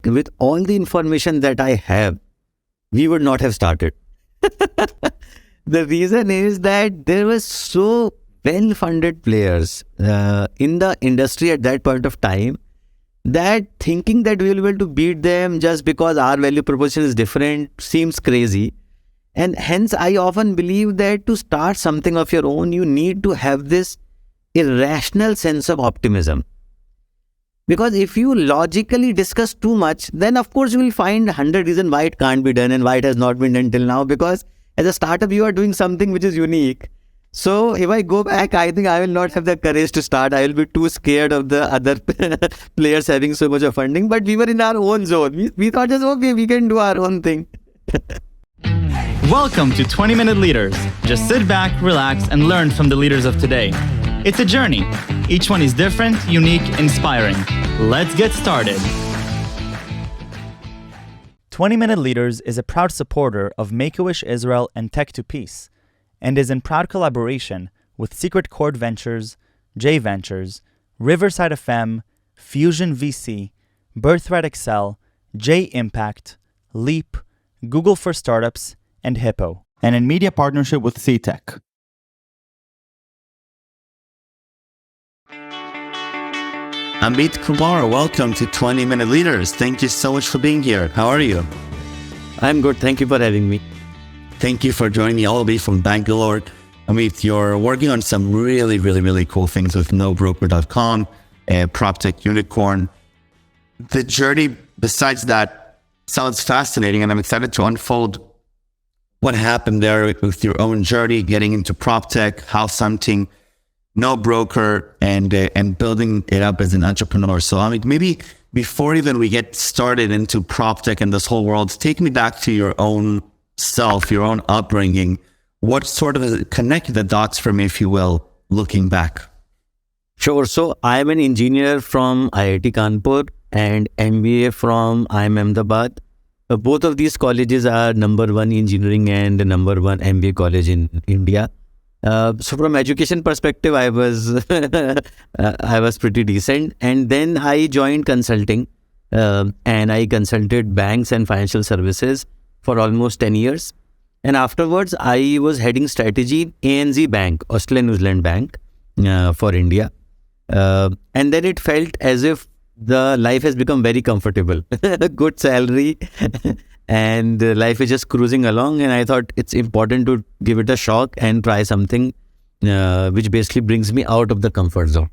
with all the information that I have, we would not have started. The reason is that there were so well-funded players in the industry at that point of time that thinking that we will be able to beat them just because our value proposition is different seems crazy. And hence, I often believe that to start something of your own, you need to have this irrational sense of optimism. Because if you logically discuss too much, then of course you will find 100 reasons why it can't be done and why it has not been done till now. Because as a startup, you are doing something which is unique. So if I go back, I think I will not have the courage to start. I will be too scared of the other players having so much of funding. But we were in our own zone. We thought just, okay, we can do our own thing. Welcome to 20-Minute Leaders. Just sit back, relax, and learn from the leaders of today. It's a journey. Each one is different, unique, inspiring. Let's get started. 20-Minute Leaders is a proud supporter of Make-A-Wish Israel and Tech to Peace, and is in proud collaboration with Secret Chord Ventures, J Ventures, Riverside FM, Fusion VC, Birthright Excel, J Impact, Leap, Google for Startups, and Hippo, and in media partnership with CTech. Amit Kumar, welcome to 20-Minute Leaders. Thank you so much for being here. How are you? I'm good. Thank you for having me. Thank you for joining me all the way from Bangalore. Amit, you're working on some really cool things with NoBroker.com, a proptech unicorn. The journey, besides that, sounds fascinating, and I'm excited to unfold what happened there with your own journey, getting into proptech, how something NoBroker, and building it up as an entrepreneur. So, I mean, maybe before even we get started into proptech and this whole world, take me back to your own self, your own upbringing. What sort of connect the dots for me, if you will, looking back? Sure. So I'm an engineer from IIT Kanpur and MBA from IIM Ahmedabad. Both of these colleges are number one engineering and number one MBA college in India. So from education perspective, I was I was pretty decent. And then I joined consulting and I consulted banks and financial services for almost 10 years. And afterwards, I was heading strategy in ANZ Bank, Australia New Zealand Bank for India. And then it felt as if the life has become very comfortable, good salary, and life is just cruising along. And I thought it's important to give it a shock and try something which basically brings me out of the comfort zone.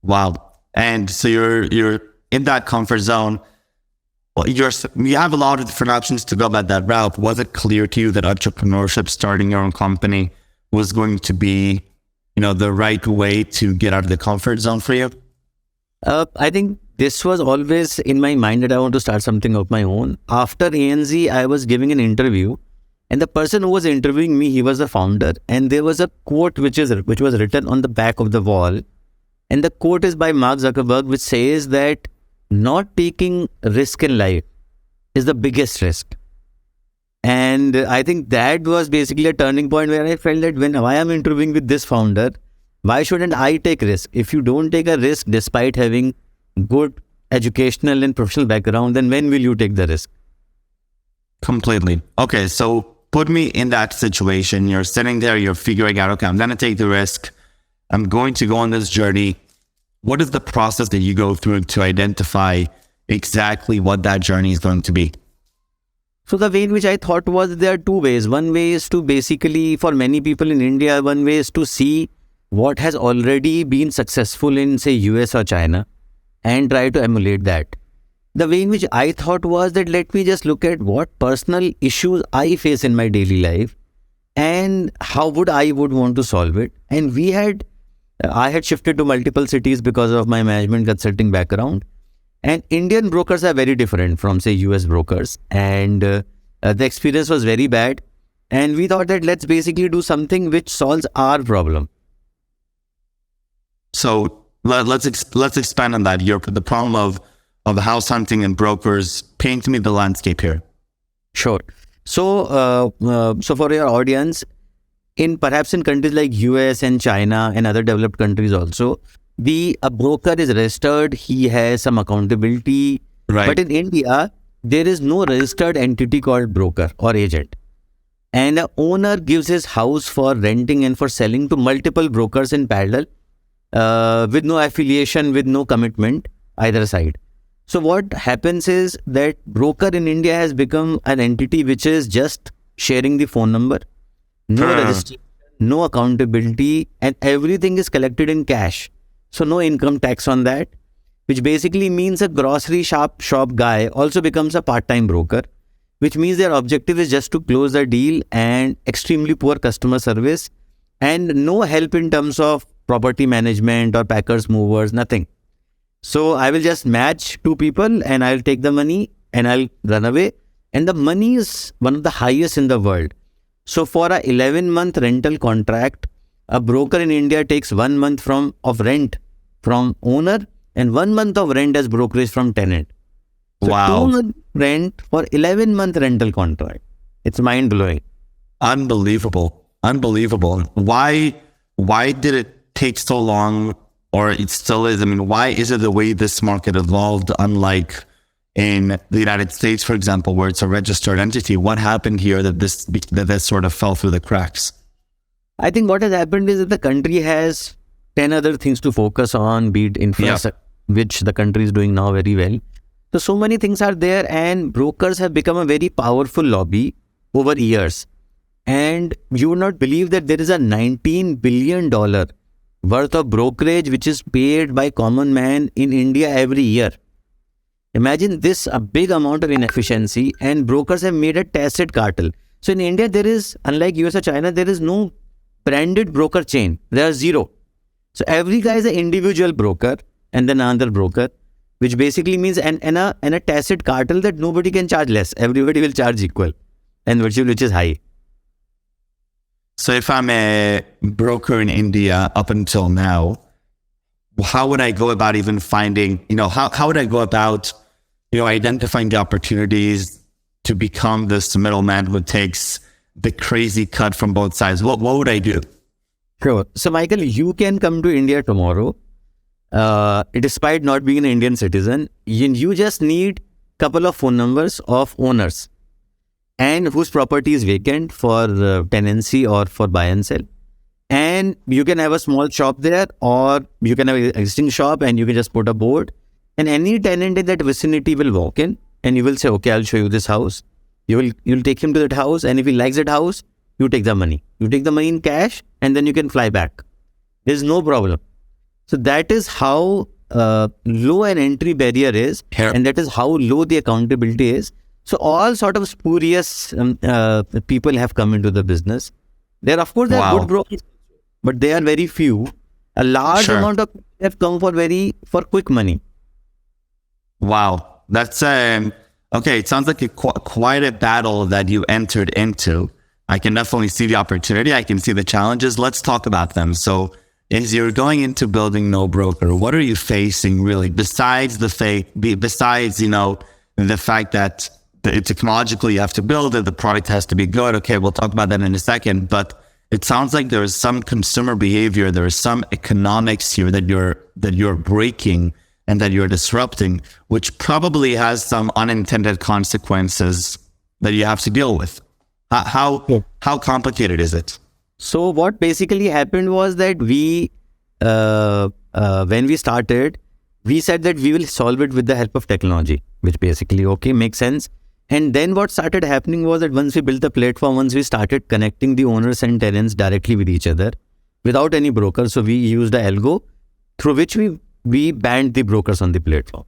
Wow. And so you're in that comfort zone. Well, you have a lot of different options to go about that route. Was it clear to you that entrepreneurship, starting your own company, was going to be, the right way to get out of the comfort zone for you? I think this was always in my mind that I want to start something of my own. After ANZ, I was giving an interview, and the person who was interviewing me, he was the founder, and there was a quote which was written on the back of the wall, and the quote is by Mark Zuckerberg, which says that not taking risk in life is the biggest risk. And I think that was basically a turning point where I felt that when I am interviewing with this founder, why shouldn't I take risk? If you don't take a risk despite having good educational and professional background, then when will you take the risk? Completely. Okay, so put me in that situation. You're sitting there, you're figuring out, okay, I'm going to take the risk. I'm going to go on this journey. What is the process that you go through to identify exactly what that journey is going to be? So the way in which I thought was there are two ways. One way is to basically, for many people in India, one way is to see what has already been successful in, say, US or China and try to emulate that. The way in which I thought was that let me just look at what personal issues I face in my daily life and how I would want to solve it. And I had shifted to multiple cities because of my management consulting background. And Indian brokers are very different from, say, US brokers. And the experience was very bad. And we thought that let's basically do something which solves our problem. So let's expand on that. The problem of house hunting and brokers. Paint me the landscape here. Sure. So for your audience, perhaps in countries like US and China and other developed countries also, a broker is registered, he has some accountability, Right. But in India, there is no registered entity called broker or agent. And the owner gives his house for renting and for selling to multiple brokers in parallel, with no affiliation, with no commitment either side. So what happens is that broker in India has become an entity which is just sharing the phone number, no registration, no accountability, and everything is collected in cash. So no income tax on that, which basically means a grocery shop guy also becomes a part-time broker, which means their objective is just to close the deal, and extremely poor customer service and no help in terms of property management or packers, movers, nothing. So I will just match two people and I'll take the money and I'll run away. And the money is one of the highest in the world. So for a 11-month rental contract, a broker in India takes 1 month of rent from owner and 1 month of rent as brokerage from tenant. So Wow. 2 months rent for 11-month rental contract. It's mind blowing. Unbelievable. Why did it take so long, or it still is? I mean, why is it the way this market evolved, unlike in the United States, for example, where it's a registered entity? What happened here that this sort of fell through the cracks? I think what has happened is that the country has 10 other things to focus on, be it infrastructure, which the country is doing now very well. So many things are there, and brokers have become a very powerful lobby over years. And you would not believe that there is a $19 billion worth of brokerage which is paid by common man in India every year. Imagine this, a big amount of inefficiency, and brokers have made a tacit cartel. So in India, there is, unlike US or China, there is no branded broker chain. There are zero. So every guy is an individual broker and then another broker, which basically means and a tacit cartel that nobody can charge less. Everybody will charge equal, and which is high. So if I'm a broker in India up until now, how would I go about even finding, how would I go about, identifying the opportunities to become this middleman who takes the crazy cut from both sides? What would I do? Sure. So Michael, you can come to India tomorrow. Despite not being an Indian citizen, you just need a couple of phone numbers of owners and whose property is vacant for tenancy or for buy and sell. And you can have a small shop there, or you can have an existing shop and you can just put a board, and any tenant in that vicinity will walk in and you will say, okay, I'll show you this house. You'll take him to that house, and if he likes that house, you take the money. You take the money in cash and then you can fly back. There's no problem. So that is how low an entry barrier is, and that is how low the accountability is. So all sort of spurious people have come into the business. There, of course, there are good brokers, but they are very few. A large amount of people have come for quick money. Wow. That's, okay, it sounds like quite a battle that you entered into. I can definitely see the opportunity. I can see the challenges. Let's talk about them. So as you're going into building NoBroker, what are you facing really, besides the fact that technologically you have to build it, the product has to be good. Okay, we'll talk about that in a second. But it sounds like there is some consumer behavior, there is some economics here that you're breaking and that you're disrupting, which probably has some unintended consequences that you have to deal with. How complicated is it? So what basically happened was that we, when we started, we said that we will solve it with the help of technology, which basically, makes sense. And then what started happening was that once we built the platform, once we started connecting the owners and tenants directly with each other without any broker. So we used an algo through which we banned the brokers on the platform.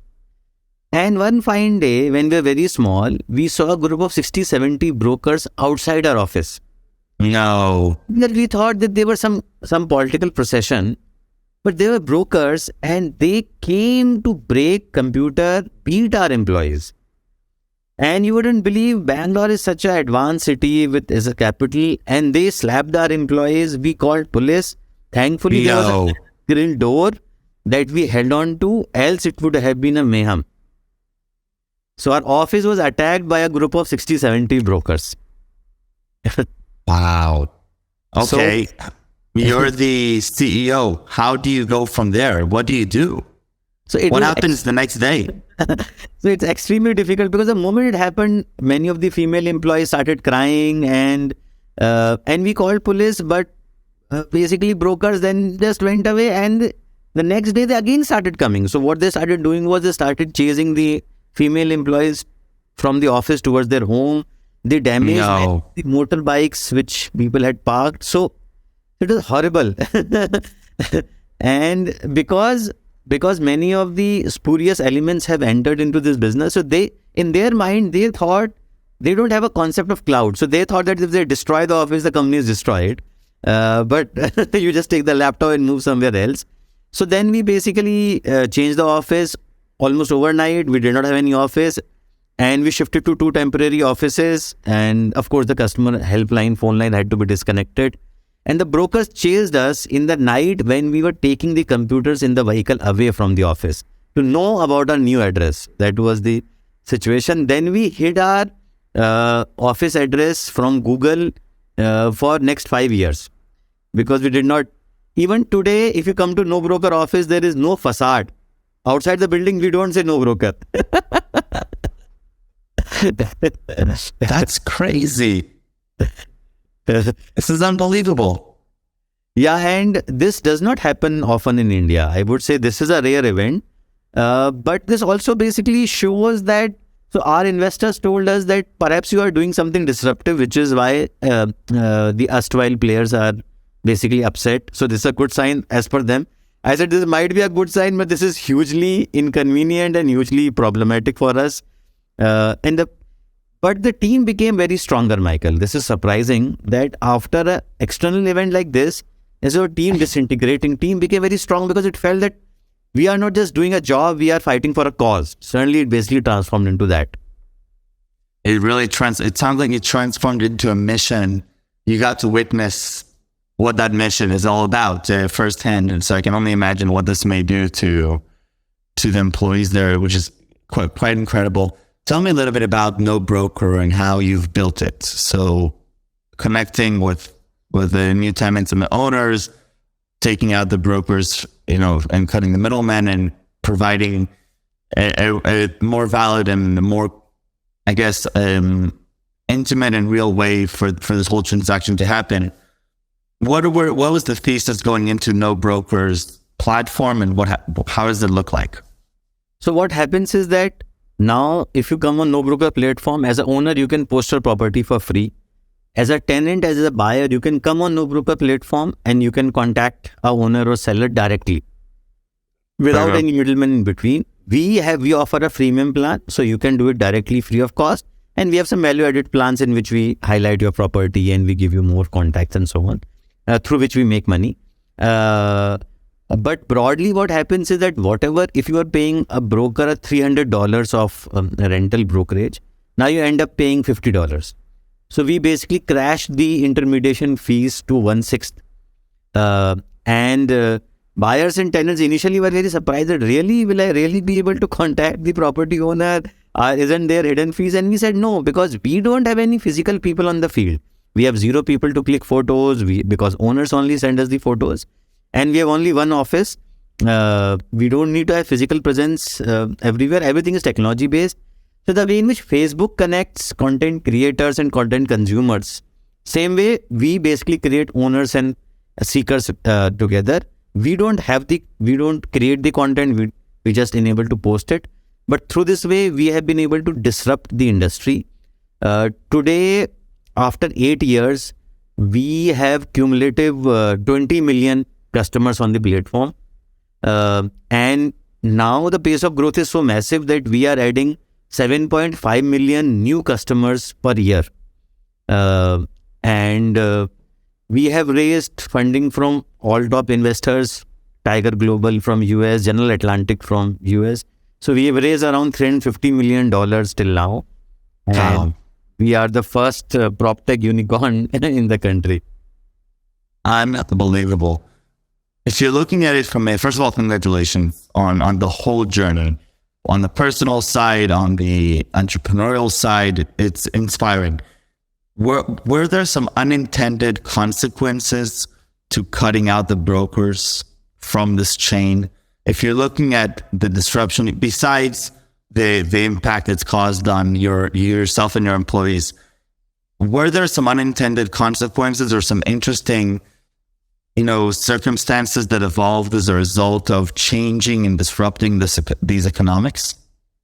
And one fine day, when we were very small, we saw a group of 60-70 brokers outside our office. No. We thought that they were some political procession, but they were brokers, and they came to break computer, beat our employees. And you wouldn't believe, Bangalore is such an advanced city as a capital, and they slapped our employees. We called police. Thankfully, there was a grill door that we held on to, else it would have been a mayhem. So our office was attacked by a group of 60-70 brokers. Wow. Okay. So, you're the CEO. How do you go from there? What do you do? So it What was happens the next day? so it's extremely difficult because the moment it happened, many of the female employees started crying, and we called police, but basically brokers then just went away, and the next day they again started coming. So what they started doing was they started chasing the female employees from the office towards their home. They damaged No. the motorbikes which people had parked. So it was horrible. And because many of the spurious elements have entered into this business, so they, in their mind, they thought they don't have a concept of cloud. So they thought that if they destroy the office, the company is destroyed. But you just take the laptop and move somewhere else. So then we basically changed the office almost overnight. We did not have any office, and we shifted to 2 temporary offices. And of course, the customer helpline, phone line had to be disconnected. And the brokers chased us in the night when we were taking the computers in the vehicle away from the office to know about our new address. That was the situation. Then we hid our office address from Google for next 5 years, because we did not. Even today, if you come to NoBroker office, there is no facade. Outside the building, we don't say NoBroker. That's crazy. This is unbelievable. Yeah, and this does not happen often in India. I would say this is a rare event. But this also basically shows that, so our investors told us that perhaps you are doing something disruptive, which is why the erstwhile players are basically upset. So this is a good sign as per them. I said this might be a good sign, but this is hugely inconvenient and hugely problematic for us. But the team became very stronger, Michael. This is surprising that after an external event like this, as our team disintegrating, team became very strong because it felt that we are not just doing a job, we are fighting for a cause. Suddenly it basically transformed into that. It really it sounds like it transformed into a mission. You got to witness what that mission is all about firsthand. And so I can only imagine what this may do to the employees there, which is quite incredible. Tell me a little bit about NoBroker and how you've built it. So connecting with the new tenants and the owners, taking out the brokers, and cutting the middlemen, and providing a more valid and more, I guess, intimate and real way for this whole transaction to happen. What was the thesis going into NoBroker's platform, and how does it look like? So what happens is that now, if you come on NoBroker platform, as an owner, you can post your property for free. As a tenant, as a buyer, you can come on NoBroker platform and you can contact a owner or seller directly without any middleman in between. We offer a freemium plan, so you can do it directly free of cost. And we have some value-added plans in which we highlight your property and we give you more contacts and so on, through which we make money. But broadly, what happens is that if you are paying a broker $300 of rental brokerage, now you end up paying $50. So we basically crashed the intermediation fees to 1/6. And buyers and tenants initially were very surprised that will I really be able to contact the property owner? Isn't there hidden fees? And we said no, because we don't have any physical people on the field. We have 0 people to click photos because owners only send us the photos. And we have only one office. We don't need to have physical presence everywhere. Everything is technology based. So the way in which Facebook connects content creators and content consumers, same way we basically create owners and seekers together. We don't create the content. We just enable to post it. But through this way, we have been able to disrupt the industry. Today, after 8 years, we have cumulative 20 million customers on the platform. And now the pace of growth is so massive that we are adding 7.5 million new customers per year. And we have raised funding from all top investors, Tiger Global from US, General Atlantic from US. So we have raised around $350 million till now. And we are the first proptech unicorn in the country. Unbelievable. If you're looking at it from first of all, congratulations on the whole journey. On the personal side, on the entrepreneurial side, it's inspiring. Were there some unintended consequences to cutting out the brokers from this chain? if you're looking at the disruption, besides the impact it's caused on yourself and your employees, were there some unintended consequences or some interesting, circumstances that evolved as a result of changing and disrupting these economics?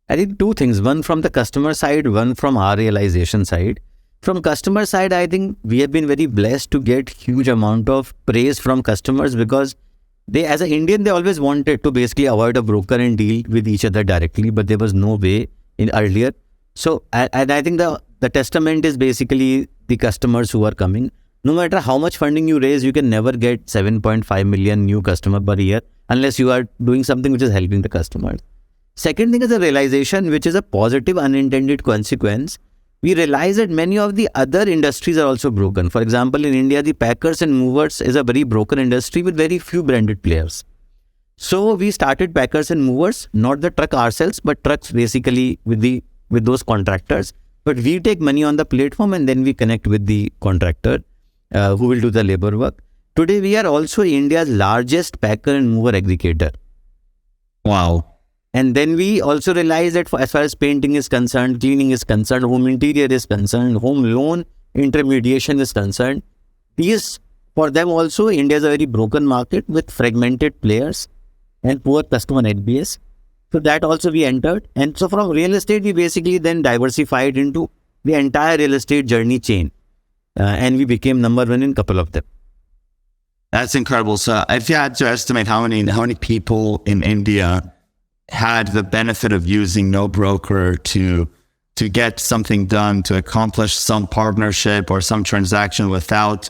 I think two things, one from the customer side, one from our realization side. From customer side, I think we have been very blessed to get huge amount of praise from customers, because they, as an Indian, they always wanted to basically avoid a broker and deal with each other directly, but there was no way in earlier. So, and I think the testament is basically the customers who are coming. No matter how much funding you raise, you can never get 7.5 million new customer per year unless you are doing something which is helping the customers. Second thing is a realization, which is a positive unintended consequence. We realize that many of the other industries are also broken. For example, in India, the packers and movers is a very broken industry with very few branded players. So we started packers and movers, not the truck ourselves, but trucks basically with those contractors. But we take money on the platform and then we connect with the contractor who will do the labor work. Today, we are also India's largest packer and mover aggregator. Wow. And then we also realize that as far as painting is concerned, cleaning is concerned, home interior is concerned, home loan intermediation is concerned, these, for them also, India is a very broken market with fragmented players and poor customer NPS. So that also we entered. And so from real estate, we basically then diversified into the entire real estate journey chain. And we became number one in a couple of them. That's incredible. So if you had to estimate how many people in India had the benefit of using NoBroker to get something done, to accomplish some partnership or some transaction without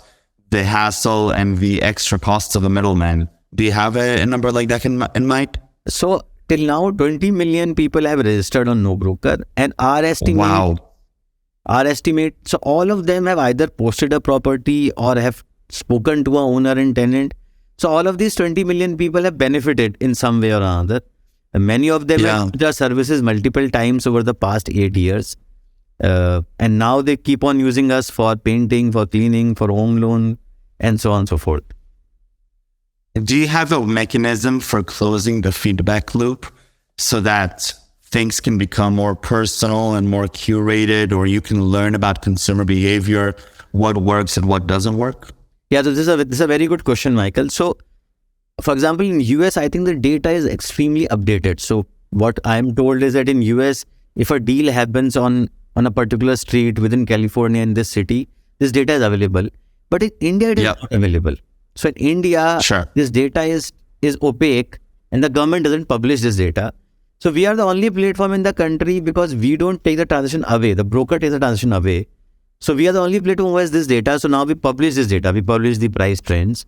the hassle and the extra costs of a middleman, do you have a number like that in mind? So till now, 20 million people have registered on NoBroker, and our estimate, so all of them have either posted a property or have spoken to a owner and tenant. So all of these 20 million people have benefited in some way or another. And many of them have used our services multiple times over the past 8 years. And now they keep on using us for painting, for cleaning, for home loan, and so on and so forth. Do you have a mechanism for closing the feedback loop so that things can become more personal and more curated, or you can learn about consumer behavior, what works and what doesn't work? Yeah, so this is a very good question, Michael. So, for example, in US, I think the data is extremely updated. So what I'm told is that in US, if a deal happens on a particular street within California in this city, this data is available. But in India, it is not available. So in India, this data is opaque and the government doesn't publish this data. So we are the only platform in the country, because we don't take the transaction away. The broker takes the transaction away. So we are the only platform who has this data. So now we publish this data. We publish the price trends.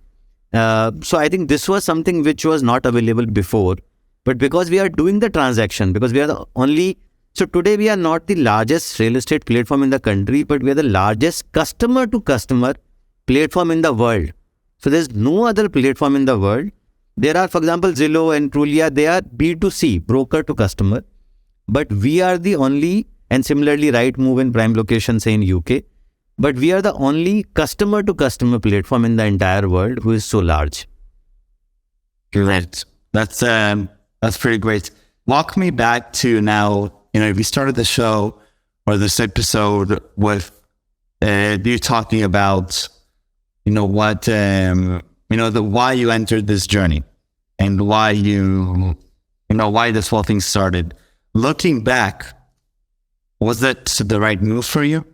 So I think this was something which was not available before, but because we are doing the transaction, because we are the only, so today we are not the largest real estate platform in the country, but we are the largest customer to customer platform in the world. So there's no other platform in the world. There are, for example, Zillow and Trulia, they are B2C, broker to customer, but we are the only, and similarly Rightmove and Prime Location, say in UK, but we are the only customer-to-customer platform in the entire world who is so large. Great. That's pretty great. Walk me back to now, we started the show or this episode with you talking about, what, the why you entered this journey and why why this whole thing started. Looking back, was that the right move for you?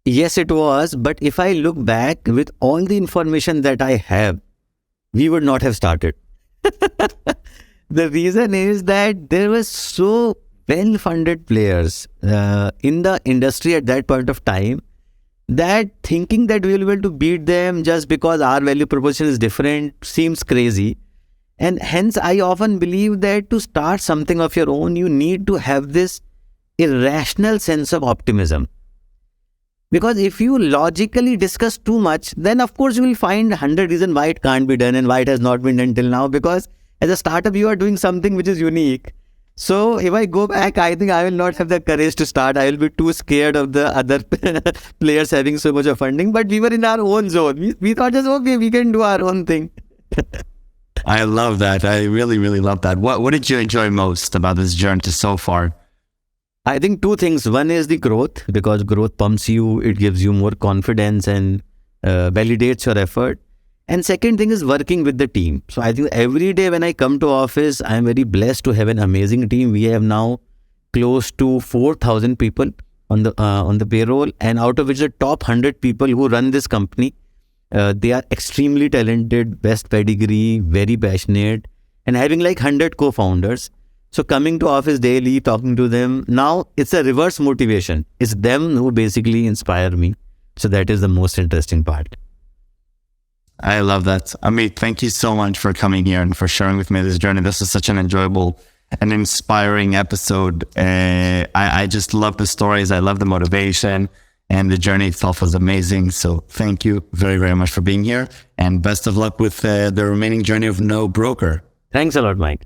Yes, it was. But if I look back with all the information that I have, we would not have started. The reason is that there were so well-funded players in the industry at that point of time, that thinking that we will be able to beat them just because our value proposition is different seems crazy. And hence, I often believe that to start something of your own, you need to have this irrational sense of optimism. Because if you logically discuss too much, then of course you will find 100 reasons why it can't be done and why it has not been done till now. Because as a startup, you are doing something which is unique. So if I go back, I think I will not have the courage to start. I will be too scared of the other players having so much of funding. But we were in our own zone. We thought just, okay, we can do our own thing. I love that. I really, really love that. What did you enjoy most about this journey so far? I think two things. One is the growth, because growth pumps you, it gives you more confidence and validates your effort. And second thing is working with the team. So I think every day when I come to office, I am very blessed to have an amazing team. We have now close to 4,000 people on the payroll, and out of which the top 100 people who run this company, they are extremely talented, best pedigree, very passionate, and having like 100 co-founders. So coming to office daily, talking to them, now it's a reverse motivation. It's them who basically inspire me. So that is the most interesting part. I love that. Amit, thank you so much for coming here and for sharing with me this journey. This is such an enjoyable and inspiring episode. I just love the stories. I love the motivation, and the journey itself was amazing. So thank you very, very much for being here, and best of luck with the remaining journey of NoBroker. Thanks a lot, Mike.